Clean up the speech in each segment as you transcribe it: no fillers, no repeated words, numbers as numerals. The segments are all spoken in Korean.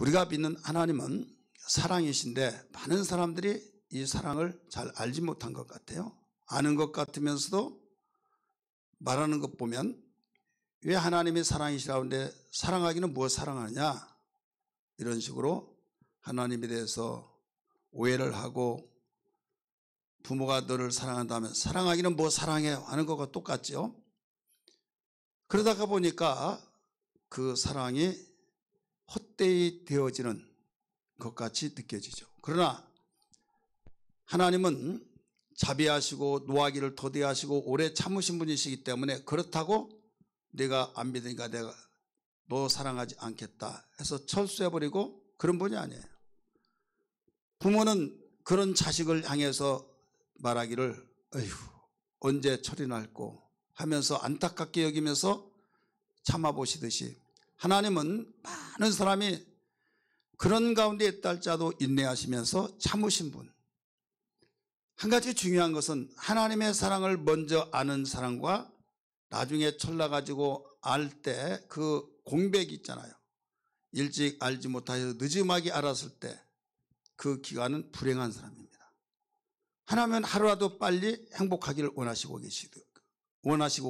우리가 믿는 하나님은 사랑이신데 많은 사람들이 이 사랑을 잘 알지 못한 것 같아요. 아는 것 같으면서도 말하는 것 보면 왜 하나님이 사랑이시라는데 사랑하기는 무엇 사랑하느냐, 이런 식으로 하나님에 대해서 오해를 하고, 부모가 너를 사랑한다면 사랑하기는 뭐 사랑해요 하는 것과 똑같죠. 그러다가 보니까 그 사랑이 헛되이 되어지는 것 같이 느껴지죠. 그러나 하나님은 자비하시고 노하기를 더디하시고 오래 참으신 분이시기 때문에 그렇다고 내가 안 믿으니까 내가 너 사랑하지 않겠다 해서 철수해버리고 그런 분이 아니에요. 부모는 그런 자식을 향해서 말하기를 어휴 언제 철이 날고 하면서 안타깝게 여기면서 참아보시듯이 하나님은 많은 사람이 그런 가운데 있다 할지라도 인내하시면서 참으신 분. 한 가지 중요한 것은 하나님의 사랑을 먼저 아는 사람과 나중에 철나 가지고 알 때 그 공백이 있잖아요. 일찍 알지 못하여서 늦음하게 알았을 때 그 기간은 불행한 사람입니다. 하나님은 하루라도 빨리 행복하기를 원하시고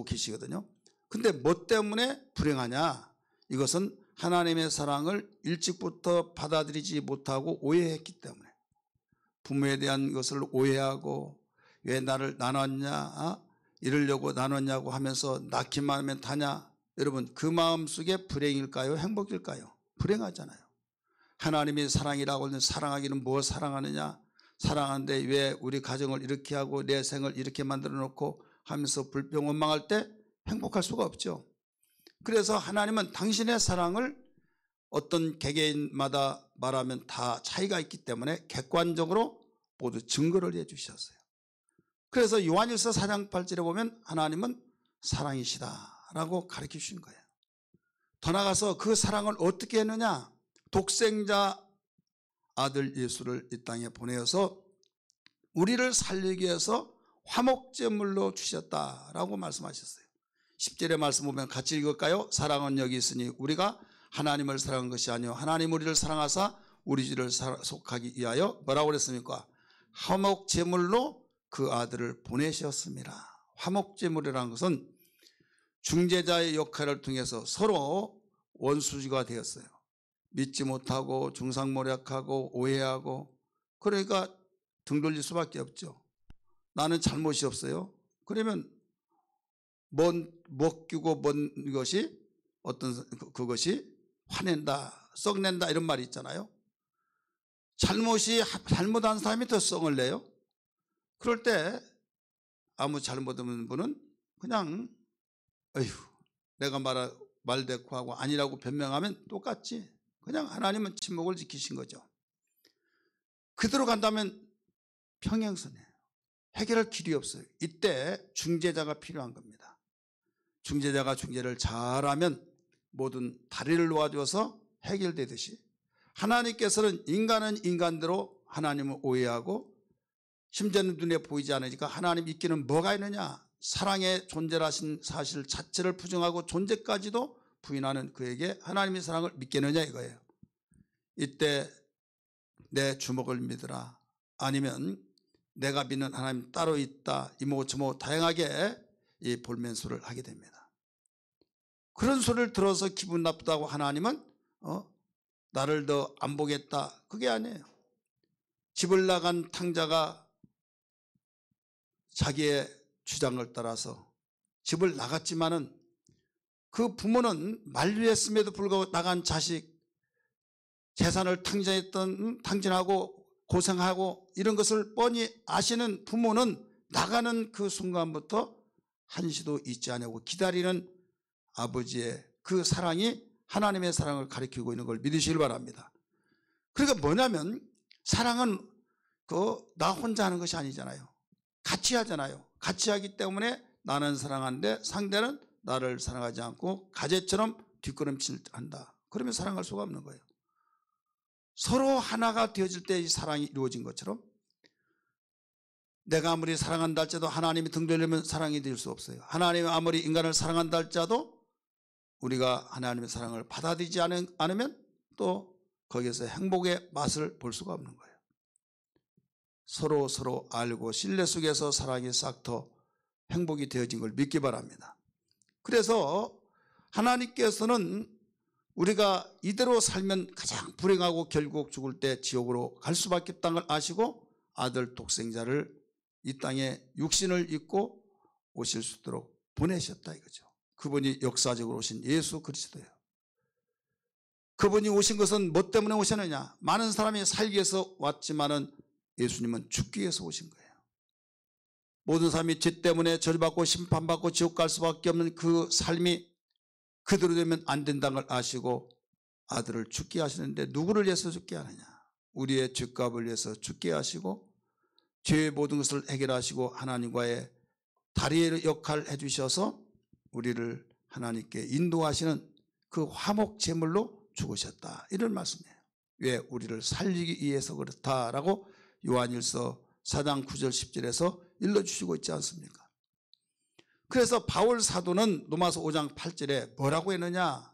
계시거든요. 근데 뭐 때문에 불행하냐? 이것은 하나님의 사랑을 일찍부터 받아들이지 못하고 오해했기 때문에, 부모에 대한 것을 오해하고 왜 나를 나눴냐, 이러려고 나눴냐고 하면서 낳기만 하면 다냐. 여러분, 그 마음속에 불행일까요? 행복일까요? 불행하잖아요. 하나님이 사랑이라고 하는 사랑하기는 뭐 사랑하느냐, 사랑하는데 왜 우리 가정을 이렇게 하고 내 생을 이렇게 만들어 놓고 하면서 불평 원망할 때 행복할 수가 없죠. 그래서 하나님은 당신의 사랑을 어떤 개개인마다 말하면 다 차이가 있기 때문에 객관적으로 모두 증거를 해 주셨어요. 그래서 요한일서 4장 8절에 보면 하나님은 사랑이시다라고 가르쳐 주신 거예요. 더 나아가서 그 사랑을 어떻게 했느냐, 독생자 아들 예수를 이 땅에 보내어서 우리를 살리기 위해서 화목제물로 주셨다라고 말씀하셨어요. 10절의 말씀 보면 같이 읽을까요? 사랑은 여기 있으니 우리가 하나님을 사랑한 것이 아니요 하나님 우리를 사랑하사 우리 죄를 속하기 위하여 뭐라고 그랬습니까? 화목제물로 그 아들을 보내셨습니다. 화목제물이라는 것은 중재자의 역할을 통해서 서로 원수지가 되었어요. 믿지 못하고 중상모략하고 오해하고, 그러니까 등 돌릴 수밖에 없죠. 나는 잘못이 없어요. 그러면 먹기고 뭔 것이 어떤 그것이 화낸다, 썩낸다 이런 말이 있잖아요. 잘못한 사람이 더 썩을 내요. 그럴 때 아무 잘못 없는 분은 그냥 어휴 내가 말대꾸하고 아니라고 변명하면 똑같지. 그냥 하나님은 침묵을 지키신 거죠. 그대로 간다면 평행선이에요. 해결할 길이 없어요. 이때 중재자가 필요한 겁니다. 중재자가 중재를 잘하면 모든 다리를 놓아줘서 해결되듯이 하나님께서는 인간은 인간대로 하나님을 오해하고 심지어는 눈에 보이지 않으니까 하나님 있기는 뭐가 있느냐, 사랑의 존재라신 사실 자체를 부정하고 존재까지도 부인하는 그에게 하나님의 사랑을 믿겠느냐 이거예요. 이때 내 주먹을 믿으라, 아니면 내가 믿는 하나님 따로 있다, 이모저모 다양하게 이 볼멘소를 하게 됩니다. 그런 소리를 들어서 기분 나쁘다고 하나님은 나를 더 안 보겠다, 그게 아니에요. 집을 나간 탕자가 자기의 주장을 따라서 집을 나갔지만은 그 부모는 만류했음에도 불구하고 나간 자식, 재산을 탕진하고 고생하고 이런 것을 뻔히 아시는 부모는 나가는 그 순간부터 한시도 잊지 않고 기다리는 아버지의 그 사랑이 하나님의 사랑을 가리키고 있는 걸 믿으시길 바랍니다. 그러니까 뭐냐면 사랑은 나 혼자 하는 것이 아니잖아요. 같이 하잖아요. 같이 하기 때문에 나는 사랑하는데 상대는 나를 사랑하지 않고 가재처럼 뒷걸음질한다. 그러면 사랑할 수가 없는 거예요. 서로 하나가 되어질 때 이 사랑이 이루어진 것처럼 내가 아무리 사랑한다 할지라도 하나님이 등 돌리면 사랑이 될 수 없어요. 하나님이 아무리 인간을 사랑한다 할지라도 우리가 하나님의 사랑을 받아들이지 않으면 또 거기에서 행복의 맛을 볼 수가 없는 거예요. 서로 알고 신뢰 속에서 사랑이 싹터 행복이 되어진 걸 믿기 바랍니다. 그래서 하나님께서는 우리가 이대로 살면 가장 불행하고 결국 죽을 때 지옥으로 갈 수밖에 없다는 걸 아시고 아들 독생자를 이 땅에 육신을 입고 오실 수 있도록 보내셨다 이거죠. 그분이 역사적으로 오신 예수 그리스도예요. 그분이 오신 것은 뭐 때문에 오셨느냐? 많은 사람이 살기 위해서 왔지만은 예수님은 죽기 위해서 오신 거예요. 모든 사람이 죄 때문에 저주받고 심판받고 지옥 갈 수밖에 없는 그 삶이 그대로 되면 안 된다는 걸 아시고 아들을 죽게 하시는데 누구를 위해서 죽게 하느냐? 우리의 죄값을 위해서 죽게 하시고 죄의 모든 것을 해결하시고 하나님과의 다리의 역할을 해주셔서 우리를 하나님께 인도하시는 그 화목 제물로 죽으셨다. 이런 말씀이에요. 왜? 우리를 살리기 위해서 그렇다라고 요한일서 4장 9절 10절에서 일러주시고 있지 않습니까? 그래서 바울 사도는 로마서 5장 8절에 뭐라고 했느냐?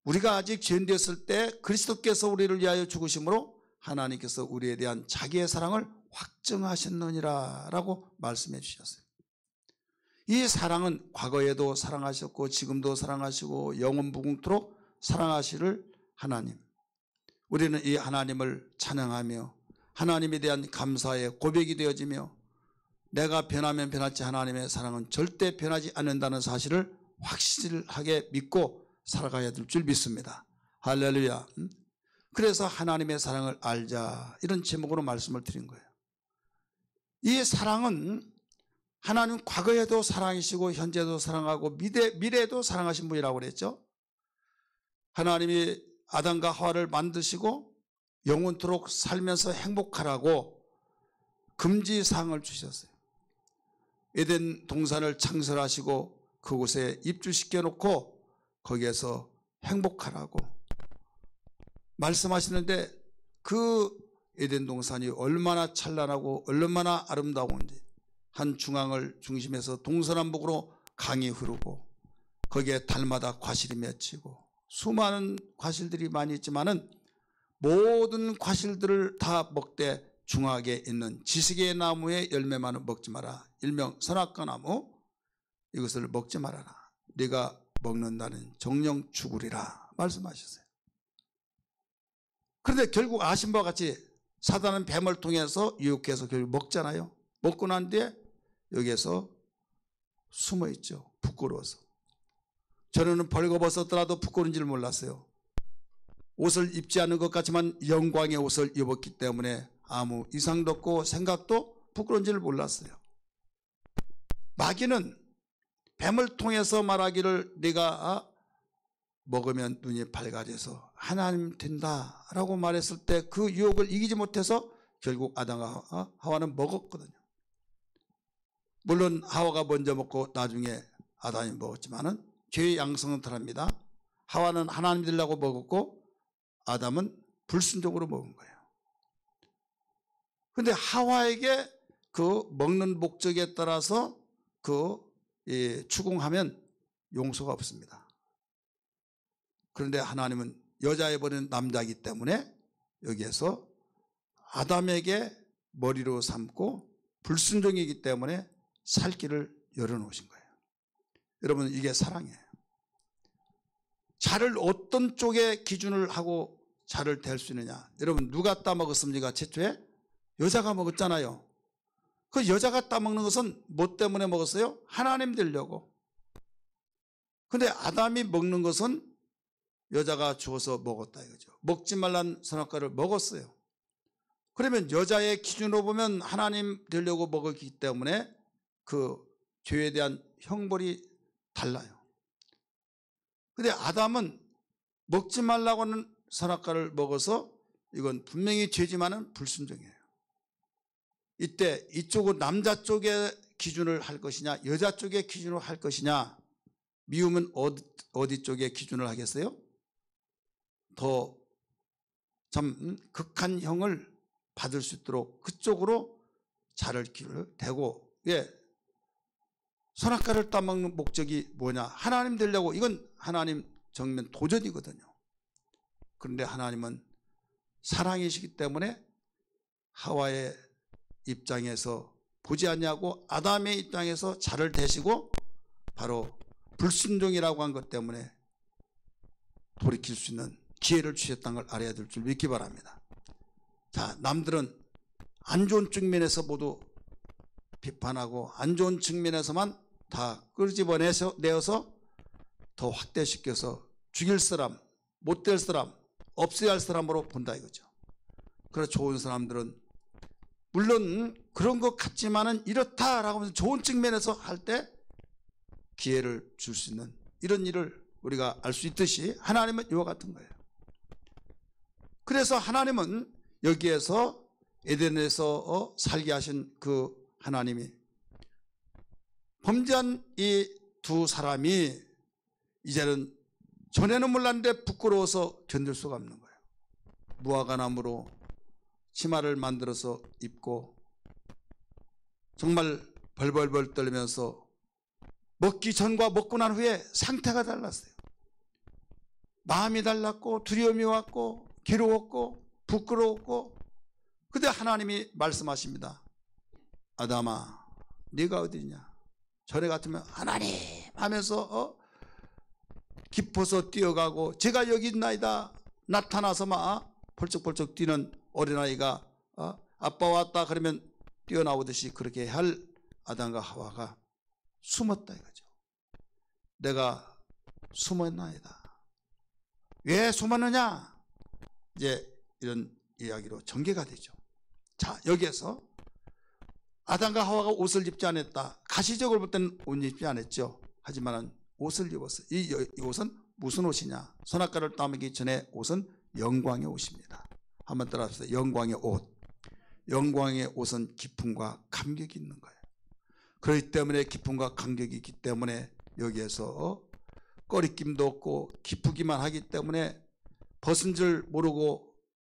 우리가 아직 죄인 되었을 때 그리스도께서 우리를 위하여 죽으심으로 하나님께서 우리에 대한 자기의 사랑을 확증하셨느니라 라고 말씀해 주셨어요. 이 사랑은 과거에도 사랑하셨고 지금도 사랑하시고 영원 무궁토록 사랑하시를 하나님, 우리는 이 하나님을 찬양하며 하나님에 대한 감사의 고백이 되어지며 내가 변하면 변할지 하나님의 사랑은 절대 변하지 않는다는 사실을 확실하게 믿고 살아가야 될 줄 믿습니다. 할렐루야. 그래서 하나님의 사랑을 알자, 이런 제목으로 말씀을 드린 거예요. 이 사랑은 하나님 과거에도 사랑이시고 현재도 사랑하고 미래에도 사랑하신 분이라고 그랬죠. 하나님이 아담과 하와를 만드시고 영원토록 살면서 행복하라고 금지사항을 주셨어요. 에덴 동산을 창설하시고 그곳에 입주시켜 놓고 거기에서 행복하라고 말씀하시는데 그 에덴 동산이 얼마나 찬란하고 얼마나 아름다운지, 한 중앙을 중심해서 동서남북으로 강이 흐르고 거기에 달마다 과실이 맺히고 수많은 과실들이 많이 있지만은 모든 과실들을 다 먹되 중앙에 있는 지식의 나무의 열매만은 먹지 마라. 일명 선악과 나무, 이것을 먹지 말아라. 네가 먹는 날은 정령 죽으리라 말씀하셨어요. 그런데 결국 아신 바와 같이 사단은 뱀을 통해서 유혹해서 결국 먹잖아요. 먹고 난 뒤에 여기에서 숨어 있죠. 부끄러워서. 저는 벌거벗었더라도 부끄러운 줄 몰랐어요. 옷을 입지 않은 것 같지만 영광의 옷을 입었기 때문에 아무 이상도 없고 생각도 부끄러운 줄 몰랐어요. 마귀는 뱀을 통해서 말하기를 네가 먹으면 눈이 밝아져서 하나님 된다라고 말했을 때 그 유혹을 이기지 못해서 결국 아담과 하와는 먹었거든요. 물론 하와가 먼저 먹고 나중에 아담이 먹었지만은 죄의 양성은 다릅니다. 하와는 하나님 되려고 먹었고 아담은 불순종으로 먹은 거예요. 그런데 하와에게 그 먹는 목적에 따라서 추궁하면 용서가 없습니다. 그런데 하나님은 여자에 버린 남자이기 때문에 여기에서 아담에게 머리로 삼고 불순종이기 때문에 살 길을 열어놓으신 거예요. 여러분, 이게 사랑이에요. 자를 어떤 쪽에 기준을 하고 자를 댈 수 있느냐. 여러분, 누가 따먹었습니까? 최초에 여자가 먹었잖아요. 그 여자가 따먹는 것은 뭐 때문에 먹었어요? 하나님 되려고. 근데 아담이 먹는 것은 여자가 주어서 먹었다 이거죠. 먹지 말란 선악과를 먹었어요. 그러면 여자의 기준으로 보면 하나님 되려고 먹었기 때문에 그 죄에 대한 형벌이 달라요. 근데 아담은 먹지 말라고 하는 선악과를 먹어서 이건 분명히 죄지만은 불순종이에요. 이때 이쪽은 남자 쪽의 기준을 할 것이냐 여자 쪽의 기준으로 할 것이냐, 미움은 어디 쪽의 기준을 하겠어요? 더 참 극한 형을 받을 수 있도록 그쪽으로 자를 길을 대고, 선악과를 따먹는 목적이 뭐냐? 하나님 되려고. 이건 하나님 정면 도전이거든요. 그런데 하나님은 사랑이시기 때문에 하와의 입장에서 보지 않냐고 아담의 입장에서 자를 대시고 바로 불순종이라고 한 것 때문에 돌이킬 수 있는 기회를 주셨다는 걸 알아야 될 줄 믿기 바랍니다. 자, 남들은 안 좋은 측면에서 모두 비판하고 안 좋은 측면에서만 다 끄집어내어서 더 확대시켜서 죽일 사람, 못될 사람, 없어야 할 사람으로 본다 이거죠. 그래서 좋은 사람들은 물론 그런 것 같지만은 이렇다라고 하면서 좋은 측면에서 할 때 기회를 줄 수 있는 이런 일을 우리가 알 수 있듯이 하나님은 이와 같은 거예요. 그래서 하나님은 여기에서 에덴에서 살게 하신 그 하나님이 범죄한 이 두 사람이 이제는 전에는 몰랐는데 부끄러워서 견딜 수가 없는 거예요. 무화과나무로 치마를 만들어서 입고 정말 벌벌벌 떨면서 먹기 전과 먹고 난 후에 상태가 달랐어요. 마음이 달랐고 두려움이 왔고 괴로웠고 부끄러웠고. 그때 하나님이 말씀하십니다. 아담아, 네가 어디냐? 전에 같으면 하나님 하면서 깊어서 뛰어가고 제가 여기 있나이다 나타나서 막 벌쩍벌쩍 뛰는 어린아이가 아빠 왔다 그러면 뛰어나오듯이 그렇게 할 아담과 하와가 숨었다 이거죠. 내가 숨었나이다. 왜 숨었느냐? 이제 이런 이야기로 전개가 되죠. 자, 여기에서 아담과 하와가 옷을 입지 않았다. 가시적으로 볼 때는 옷 입지 않았죠. 하지만 옷을 입었어요. 이 옷은 무슨 옷이냐? 선악과를 따먹기 전에 옷은 영광의 옷입니다. 한번 따라하세요. 영광의 옷. 영광의 옷은 기쁨과 감격이 있는 거예요. 그렇기 때문에 기쁨과 감격이 있기 때문에 여기에서 꺼리낌도 없고 기쁘기만 하기 때문에 벗은 줄 모르고,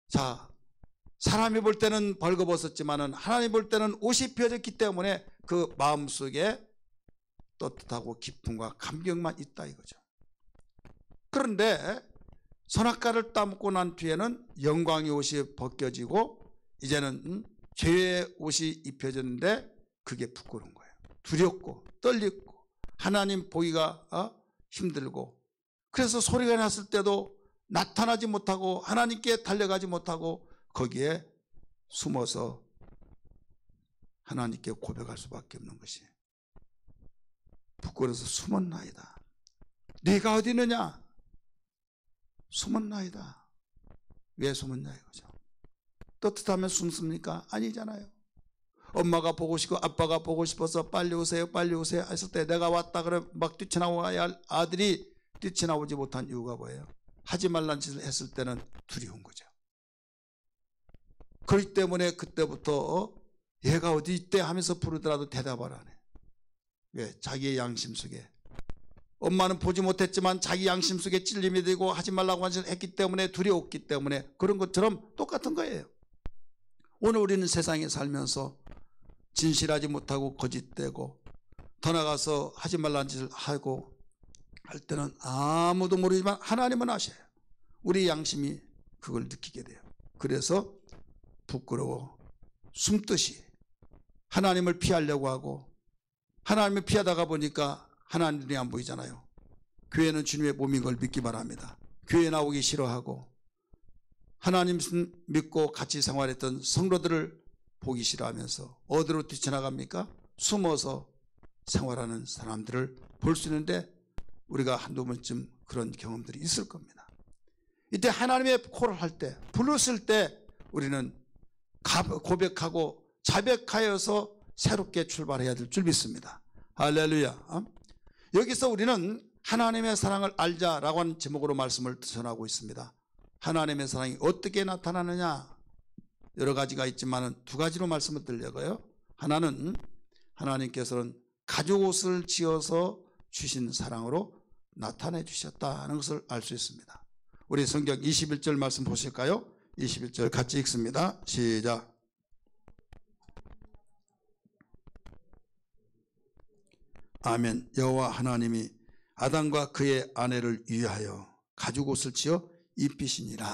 자, 사람이 볼 때는 벌거벗었지만은 하나님 볼 때는 옷이 펴졌기 때문에 그 마음속에 떳떳하고 기쁨과 감격만 있다 이거죠. 그런데 선악과를 따먹고 난 뒤에는 영광의 옷이 벗겨지고 이제는 죄의 옷이 입혀졌는데 그게 부끄러운 거예요. 두렵고 떨리고 하나님 보기가 힘들고, 그래서 소리가 났을 때도 나타나지 못하고 하나님께 달려가지 못하고 거기에 숨어서 하나님께 고백할 수밖에 없는 것이 부끄러워서 숨었나이다. 네가 어디 있느냐? 숨었나이다. 왜 숨었냐 이거죠. 떳떳하면 숨습니까? 아니잖아요. 엄마가 보고 싶고 아빠가 보고 싶어서 빨리 오세요 빨리 오세요 했을 때 내가 왔다 그러면 막 뛰쳐나와야 할 아들이 뛰쳐나오지 못한 이유가 뭐예요? 하지 말란 짓을 했을 때는 두려운 거죠. 그렇기 때문에 그때부터 얘가 어디 있대 하면서 부르더라도 대답을 안 해. 왜? 자기의 양심 속에, 엄마는 보지 못했지만 자기 양심 속에 찔림이 되고 하지 말라고 한 짓을 했기 때문에 두려웠기 때문에 그런 것처럼 똑같은 거예요. 오늘 우리는 세상에 살면서 진실하지 못하고 거짓되고 더 나가서 하지 말라는 짓을 하고 할 때는 아무도 모르지만 하나님은 아셔요. 우리 양심이 그걸 느끼게 돼요. 그래서 부끄러워 숨듯이 하나님을 피하려고 하고, 하나님을 피하다가 보니까 하나님이 안 보이잖아요. 교회는 주님의 몸인 걸 믿기 바랍니다. 교회 나오기 싫어하고 하나님 믿고 같이 생활했던 성도들을 보기 싫어하면서 어디로 뛰쳐나갑니까? 숨어서 생활하는 사람들을 볼 수 있는데 우리가 한두 번쯤 그런 경험들이 있을 겁니다. 이때 하나님의 콜을 할 때, 불렀을 때 우리는 고백하고 자백하여서 새롭게 출발해야 될 줄 믿습니다. 할렐루야. 여기서 우리는 하나님의 사랑을 알자라고 하는 제목으로 말씀을 전하고 있습니다. 하나님의 사랑이 어떻게 나타나느냐, 여러 가지가 있지만 두 가지로 말씀을 드려요. 하나는 하나님께서는 가죽옷을 지어서 주신 사랑으로 나타내 주셨다는 것을 알 수 있습니다. 우리 성경 21절 말씀 보실까요? 21절 같이 읽습니다. 시작. 아멘. 여호와 하나님이 아담과 그의 아내를 위하여 가죽옷을 지어 입히시니라.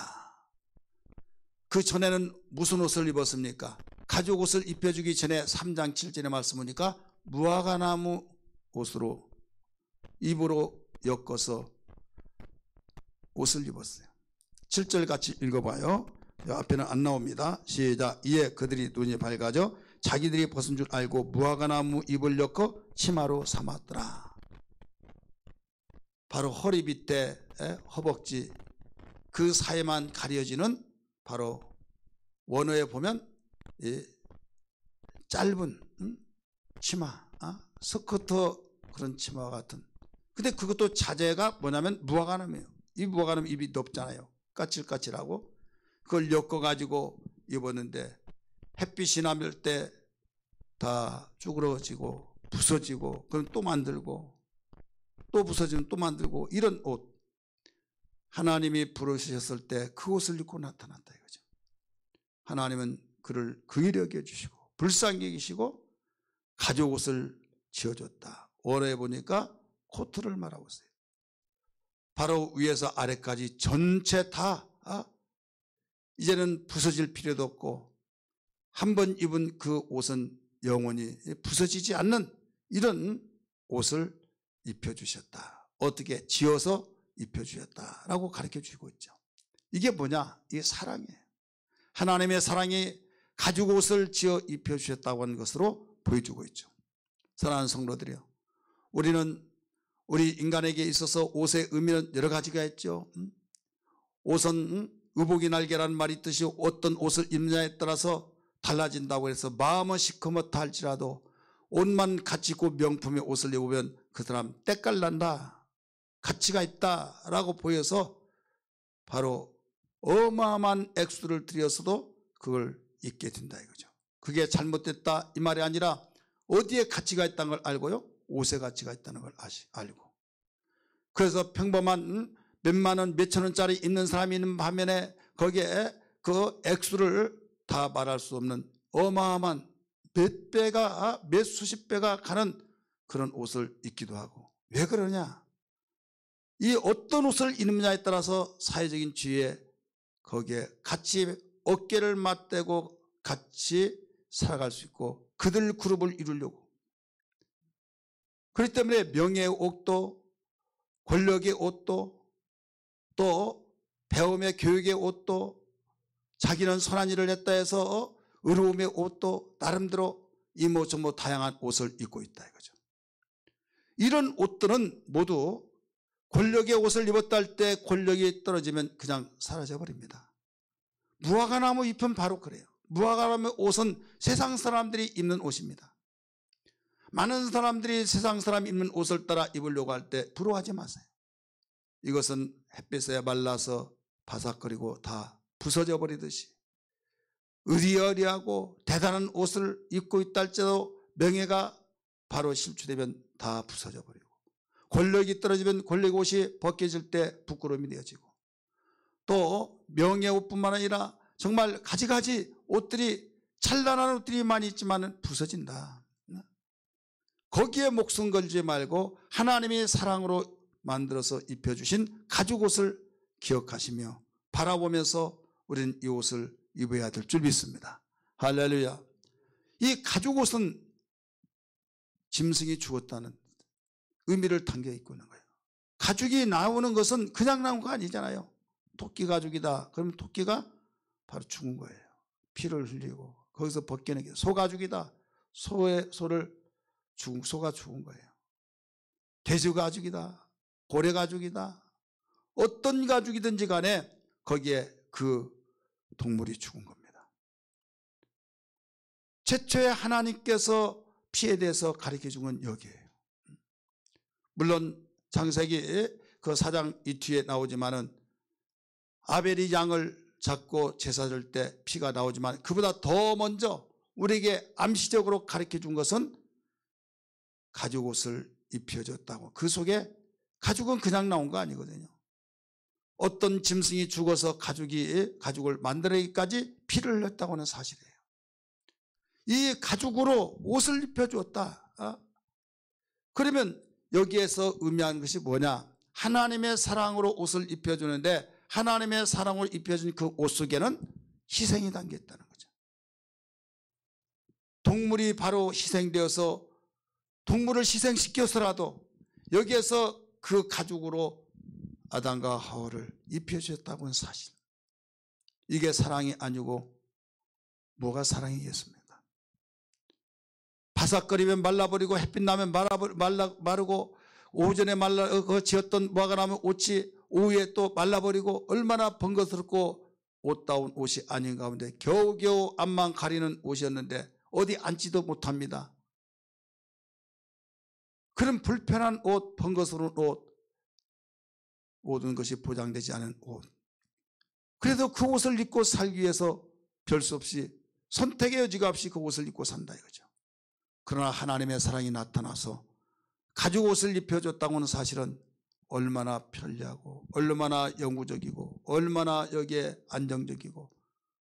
그 전에는 무슨 옷을 입었습니까? 가죽 옷을 입혀주기 전에 3장 7절의 말씀 보니까 무화과나무 옷으로 입으로 엮어서 옷을 입었어요. 7절 같이 읽어봐요. 앞에는 안 나옵니다. 시작. 이에 그들이 눈이 밝아져 자기들이 벗은 줄 알고 무화과나무 잎을 엮어 치마로 삼았더라. 바로 허리 밑에 허벅지 그 사이만 가려지는 바로 원어에 보면 짧은 치마, 스커트 그런 치마 같은. 근데 그것도 자재가 뭐냐면 무화과나무예요. 이 무화과나무 잎이 높잖아요. 까칠까칠하고 그걸 엮어가지고 입었는데 햇빛이 나면 때 다 쭈그러지고 부서지고 그럼 또 만들고 또 부서지면 또 만들고 이런 옷. 하나님이 부르셨을 때 그 옷을 입고 나타났다 이거죠. 하나님은 그를 긍휼히 여겨주시고 불쌍히 여기시고 가죽 옷을 지어줬다. 원어에 보니까 코트를 말하고 있어요. 바로 위에서 아래까지 전체 다 이제는 부서질 필요도 없고 한 번 입은 그 옷은 영원히 부서지지 않는 이런 옷을 입혀주셨다. 어떻게 지어서 입혀주셨다라고 가르쳐주고 있죠. 이게 뭐냐? 이게 사랑이에요. 하나님의 사랑이 가죽 옷을 지어 입혀주셨다고 하는 것으로 보여주고 있죠. 사랑하는 성도들이요, 우리는 우리 인간에게 있어서 옷의 의미는 여러 가지가 있죠. 옷은 의복이 날개라는 말이 있듯이 어떤 옷을 입느냐에 따라서 달라진다고 해서 마음은 시커멓다 할지라도 옷만 가치 있고 명품의 옷을 입으면 그 사람 때깔난다, 가치가 있다라고 보여서 바로 어마어마한 액수를 들여서도 그걸 입게 된다 이거죠. 그게 잘못됐다 이 말이 아니라 어디에 가치가 있다는 걸 알고요, 옷에 가치가 있다는 걸 알고. 그래서 평범한 몇만 원, 몇천 원짜리 입는 사람이 있는 반면에 거기에 그 액수를 다 말할 수 없는 어마어마한 몇 배가, 몇 수십 배가 가는 그런 옷을 입기도 하고. 왜 그러냐? 이 어떤 옷을 입느냐에 따라서 사회적인 지위에 거기에 같이 어깨를 맞대고 같이 살아갈 수 있고 그들 그룹을 이루려고. 그렇기 때문에 명예의 옷도 권력의 옷도 또 배움의 교육의 옷도 자기는 선한 일을 했다 해서 의로움의 옷도 나름대로 이모저모 다양한 옷을 입고 있다 이거죠. 이런 옷들은 모두 권력의 옷을 입었다 할 때 권력이 떨어지면 그냥 사라져 버립니다. 무화과나무 잎은 바로 그래요. 무화과나무 옷은 세상 사람들이 입는 옷입니다. 많은 사람들이 세상 사람이 입는 옷을 따라 입으려고 할 때 부러워하지 마세요. 이것은 햇빛에 말라서 바삭거리고 다 부서져 버리듯이 의리어리하고 대단한 옷을 입고 있다 할지라도 명예가 바로 실추되면 다 부서져 버리고 권력이 떨어지면 권력 옷이 벗겨질 때 부끄러움이 되어지고 또 명예 옷뿐만 아니라 정말 가지가지 옷들이 찬란한 옷들이 많이 있지만 부서진다. 거기에 목숨 걸지 말고 하나님이 사랑으로 만들어서 입혀주신 가죽 옷을 기억하시며 바라보면서 우리는 이 옷을 입어야 될 줄 믿습니다. 할렐루야. 이 가죽 옷은 짐승이 죽었다는 의미를 담겨 있고 있는 거예요. 가죽이 나오는 것은 그냥 나온 거 아니잖아요. 토끼 가죽이다 그러면 토끼가 바로 죽은 거예요. 피를 흘리고 거기서 벗겨내기. 소 가죽이다, 소가 죽은 거예요. 돼지 가죽이다, 고래 가죽이다, 어떤 가죽이든지 간에 거기에 그 동물이 죽은 겁니다. 최초에 하나님께서 피에 대해서 가르쳐 준 건 여기에요. 물론 창세기 그 4장 이 뒤에 나오지만은 아벨이 양을 잡고 제사 줄 때 피가 나오지만 그보다 더 먼저 우리에게 암시적으로 가르쳐 준 것은 가죽 옷을 입혀줬다고. 그 속에 가죽은 그냥 나온 거 아니거든요. 어떤 짐승이 죽어서 가죽을 만들기까지 피를 흘렸다고 하는 사실이에요. 이 가죽으로 옷을 입혀주었다. 그러면 여기에서 의미하는 것이 뭐냐? 하나님의 사랑으로 옷을 입혀주는데 하나님의 사랑을 입혀준 그 옷 속에는 희생이 담겨 있다는 거죠. 동물이 바로 희생되어서 동물을 희생시켜서라도 여기에서 그 가죽으로 아담과 하와를 입혀주셨다고 하는 사실. 이게 사랑이 아니고 뭐가 사랑이겠습니까? 바삭거리면 말라버리고 햇빛 나면 마르고 오전에 지었던 무화과 나면 옷이 오후에 또 말라버리고 얼마나 번거롭고 옷다운 옷이 아닌 가운데 겨우겨우 앞만 가리는 옷이었는데 어디 앉지도 못합니다. 그런 불편한 옷, 번거스러운 옷, 모든 것이 보장되지 않은 옷. 그래도 그 옷을 입고 살기 위해서 별 수 없이 선택의 여지가 없이 그 옷을 입고 산다 이거죠. 그러나 하나님의 사랑이 나타나서 가죽 옷을 입혀줬다고 하는 사실은 얼마나 편리하고 얼마나 영구적이고 얼마나 여기에 안정적이고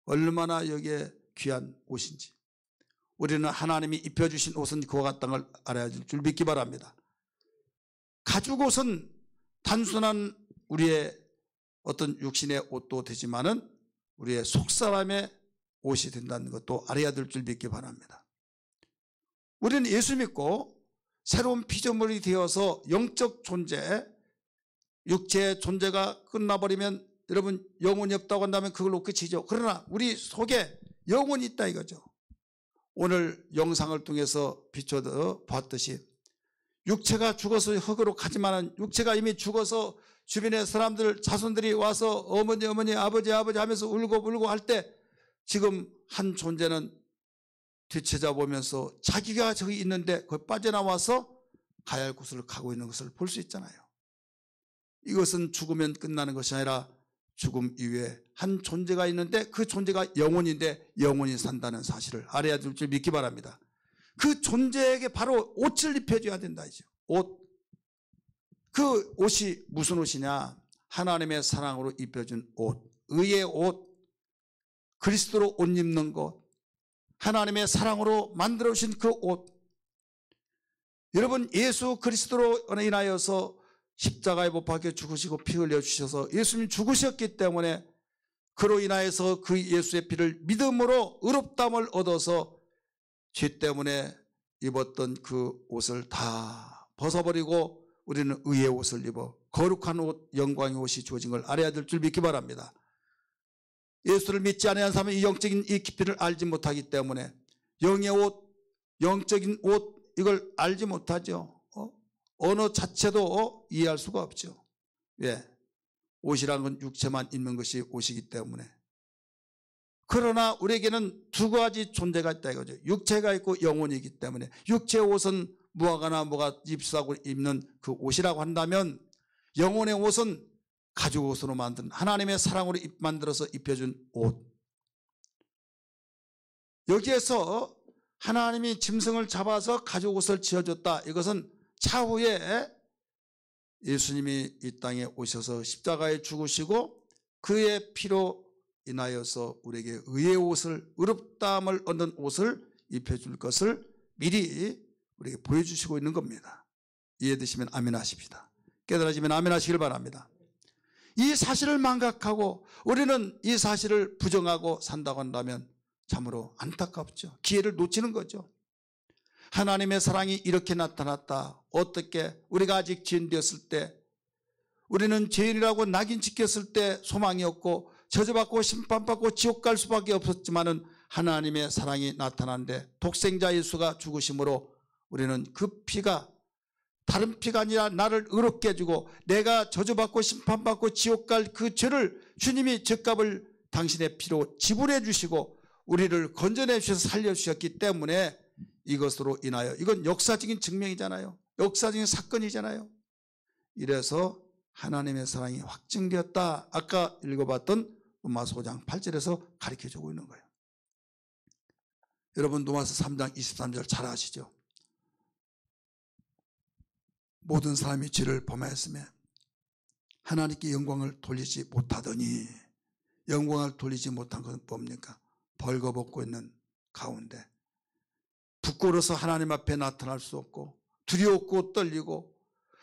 얼마나 여기에 귀한 옷인지. 우리는 하나님이 입혀주신 옷은 그와 같다는 걸 알아야 될 줄 믿기 바랍니다. 가죽 옷은 단순한 우리의 어떤 육신의 옷도 되지만은 우리의 속사람의 옷이 된다는 것도 알아야 될 줄 믿기 바랍니다. 우리는 예수 믿고 새로운 피조물이 되어서 영적 존재, 육체의 존재가 끝나버리면 여러분 영혼이 없다고 한다면 그걸로 끝이죠. 그러나 우리 속에 영혼이 있다 이거죠. 오늘 영상을 통해서 비춰 봤듯이 육체가 죽어서 흙으로 가지만은 육체가 이미 죽어서 주변의 사람들 자손들이 와서 어머니 아버지 하면서 울고 할 때 지금 한 존재는 뒤쳐다보면서 자기가 저기 있는데 거기 빠져나와서 가야 할 곳을 가고 있는 것을 볼 수 있잖아요. 이것은 죽으면 끝나는 것이 아니라 죽음 이후에 한 존재가 있는데 그 존재가 영혼인데 영혼이 산다는 사실을 알아야 될 줄 믿기 바랍니다. 그 존재에게 바로 옷을 입혀줘야 된다 이죠. 옷. 그 옷이 무슨 옷이냐? 하나님의 사랑으로 입혀준 옷, 의의 옷, 그리스도로 옷 입는 것, 하나님의 사랑으로 만들어주신 그 옷. 여러분 예수 그리스도로 인하여서 십자가에 못 박혀 죽으시고 피 흘려주셔서 예수님 죽으셨기 때문에 그로 인하여서 그 예수의 피를 믿음으로 의롭다함을 얻어서 죄 때문에 입었던 그 옷을 다 벗어버리고 우리는 의의 옷을 입어 거룩한 옷, 영광의 옷이 주어진 걸 알아야 될 줄 믿기 바랍니다. 예수를 믿지 않은 사람은 이 영적인 이 깊이를 알지 못하기 때문에 영의 옷, 영적인 옷 이걸 알지 못하죠. 언어 자체도 이해할 수가 없죠. 왜? 옷이라는 건 육체만 입는 것이 옷이기 때문에. 그러나 우리에게는 두 가지 존재가 있다 이거죠. 육체가 있고 영혼이기 때문에 육체의 옷은 무화과나 뭐가 잎사고 입는 그 옷이라고 한다면 영혼의 옷은 가죽 옷으로 만든 하나님의 사랑으로 만들어서 입혀준 옷. 여기에서 하나님이 짐승을 잡아서 가죽 옷을 지어줬다. 이것은 차후에 예수님이 이 땅에 오셔서 십자가에 죽으시고 그의 피로 인하여서 우리에게 의의 옷을 의롭다함을 얻는 옷을 입혀줄 것을 미리 우리에게 보여주시고 있는 겁니다. 이해되시면 아멘 하십시다. 깨달아지면 아멘 하시길 바랍니다. 이 사실을 망각하고 우리는 이 사실을 부정하고 산다고 한다면 참으로 안타깝죠. 기회를 놓치는 거죠. 하나님의 사랑이 이렇게 나타났다. 어떻게? 우리가 아직 죄인 되었을 때 우리는 죄인이라고 낙인 찍혔을 때 소망이 없고 저주받고 심판받고 지옥 갈 수밖에 없었지만은 하나님의 사랑이 나타났는데 독생자 예수가 죽으심으로 우리는 그 피가 다른 피가 아니라 나를 의롭게 해주고 내가 저주받고 심판받고 지옥 갈 그 죄를 주님이 죗값을 당신의 피로 지불해 주시고 우리를 건져내 주셔서 살려주셨기 때문에 이것으로 인하여 이건 역사적인 증명이잖아요. 역사적인 사건이잖아요. 이래서 하나님의 사랑이 확증되었다. 아까 읽어봤던 로마서 5장 8절에서 가르쳐주고 있는 거예요. 여러분 로마서 3장 23절 잘 아시죠? 모든 사람이 죄를 범하였으며 하나님께 영광을 돌리지 못하더니 영광을 돌리지 못한 것은 뭡니까? 벌거벗고 있는 가운데 부끄러워서 하나님 앞에 나타날 수 없고 두려웠고 떨리고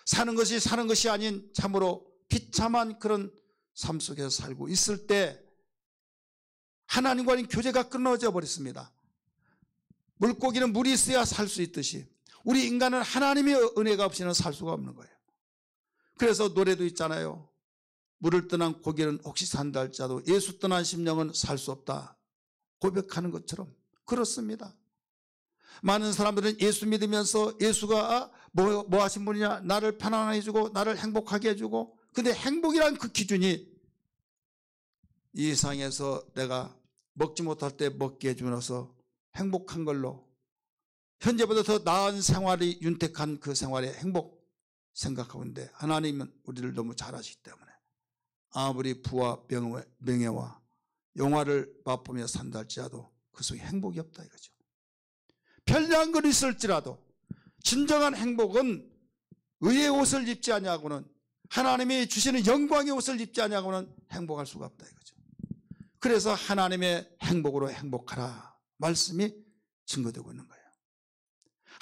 사는 것이 아닌 참으로 비참한 그런 삶 속에서 살고 있을 때 하나님과의 교제가 끊어져 버렸습니다. 물고기는 물이 있어야 살 수 있듯이 우리 인간은 하나님의 은혜가 없이는 살 수가 없는 거예요. 그래서 노래도 있잖아요. 물을 떠난 고기는 혹시 산다 할지라도 예수 떠난 심령은 살 수 없다 고백하는 것처럼 그렇습니다. 많은 사람들은 예수 믿으면서 예수가 뭐 하신 분이냐, 나를 편안하게 해주고 나를 행복하게 해주고, 근데 행복이란 그 기준이 이 세상에서 내가 먹지 못할 때 먹게 해주면서 행복한 걸로 현재보다 더 나은 생활이 윤택한 그 생활의 행복 생각하고 있는데, 하나님은 우리를 너무 잘 아시기 때문에 아무리 부와 명예와 영화를 맛보며 산다 할지라도 그 속에 행복이 없다 이거죠. 편리한 걸 있을지라도 진정한 행복은 의의 옷을 입지 아니하고는, 하나님이 주시는 영광의 옷을 입지 아니하고는 행복할 수가 없다 이거죠. 그래서 하나님의 행복으로 행복하라 말씀이 증거되고 있는 거예요.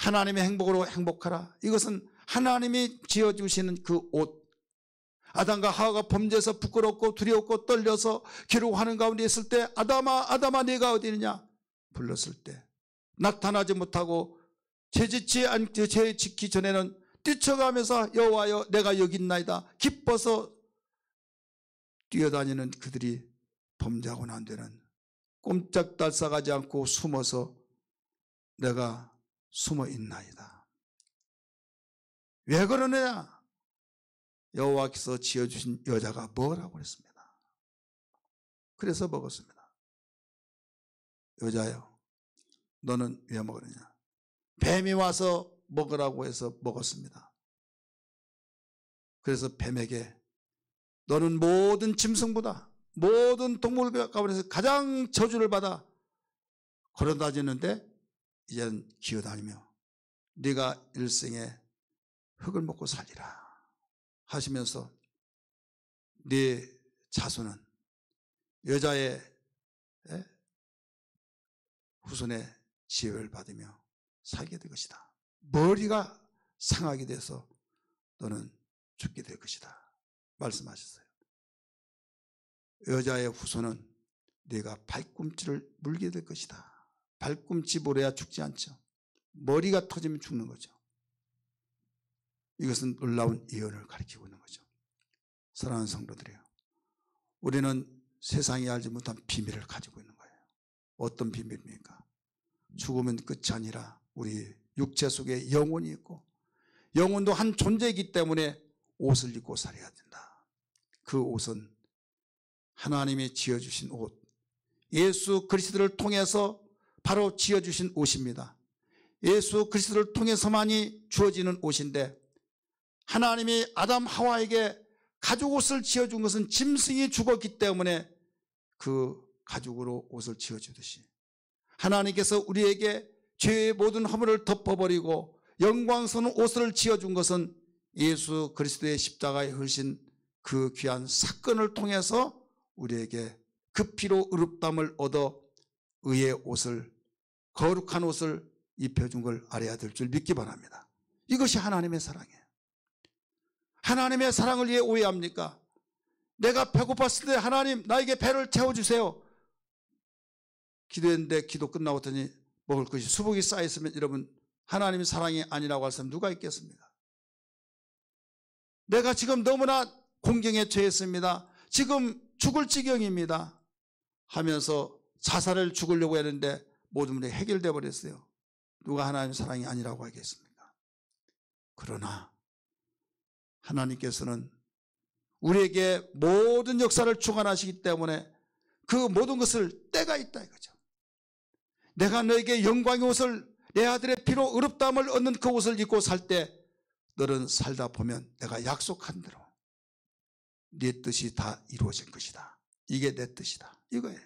하나님의 행복으로 행복하라, 이것은 하나님이 지어주시는 그 옷. 아담과 하와가 범죄해서 부끄럽고 두려웠고 떨려서 기록하는 가운데 있을 때 아담아 아담아 네가 어디 있느냐 불렀을 때 나타나지 못하고 죄 짓기 전에는 뛰쳐가면서 여호와여 내가 여기 있나이다 기뻐서 뛰어다니는 그들이 범죄하고 난 뒤에는 꼼짝달싹하지 않고 숨어서 내가 숨어 있나이다. 왜 그러느냐? 여호와께서 지어주신 여자가 먹으라고 그랬습니다. 그래서 먹었습니다. 여자여 너는 왜 먹으느냐? 뱀이 와서 먹으라고 해서 먹었습니다. 그래서 뱀에게 너는 모든 짐승보다 모든 동물 가운데서 가장 저주를 받아 걸어다니는데 이제는 기어다니며 네가 일생에 흙을 먹고 살리라 하시면서 네 자손은 여자의 후손의 지혜를 받으며 살게 될 것이다. 머리가 상하게 돼서 너는 죽게 될 것이다 말씀하셨어요. 여자의 후손은 네가 발꿈치를 물게 될 것이다. 발꿈치 물어야 죽지 않죠. 머리가 터지면 죽는 거죠. 이것은 놀라운 예언을 가리키고 있는 거죠. 사랑하는 성도들이요, 우리는 세상이 알지 못한 비밀을 가지고 있는 거예요. 어떤 비밀입니까? 죽으면 끝이 아니라 우리 육체 속에 영혼이 있고, 영혼도 한 존재이기 때문에 옷을 입고 살아야 된다. 그 옷은 하나님이 지어주신 옷, 예수 그리스도를 통해서 바로 지어주신 옷입니다. 예수 그리스도를 통해서만이 주어지는 옷인데, 하나님이 아담 하와에게 가죽 옷을 지어준 것은 짐승이 죽었기 때문에 그 가죽으로 옷을 지어주듯이, 하나님께서 우리에게 죄의 모든 허물을 덮어버리고 영광스러운 옷을 지어준 것은 예수 그리스도의 십자가에 흘리신 그 귀한 사건을 통해서 우리에게 그 피로 의롭다함을 얻어 의의 옷을, 거룩한 옷을 입혀준 걸 알아야 될 줄 믿기 바랍니다. 이것이 하나님의 사랑이에요. 하나님의 사랑을 왜 오해합니까? 내가 배고팠을 때 하나님 나에게 배를 채워주세요 기도했는데 기도 끝나고 더니 먹을 것이 수복이 쌓여있으면 여러분 하나님의 사랑이 아니라고 할 사람 누가 있겠습니까? 내가 지금 너무나 공경에 처했습니다. 지금 죽을 지경입니다 하면서 자살을 죽으려고 했는데 모든 문제 해결되어 버렸어요. 누가 하나님의 사랑이 아니라고 하겠습니까? 그러나 하나님께서는 우리에게 모든 역사를 주관하시기 때문에 그 모든 것을 때가 있다 이거죠. 내가 너에게 영광의 옷을, 내 아들의 피로 의롭다함을 얻는 그 옷을 입고 살 때 너는 살다 보면 내가 약속한 대로 네 뜻이 다 이루어진 것이다. 이게 내 뜻이다 이거예요.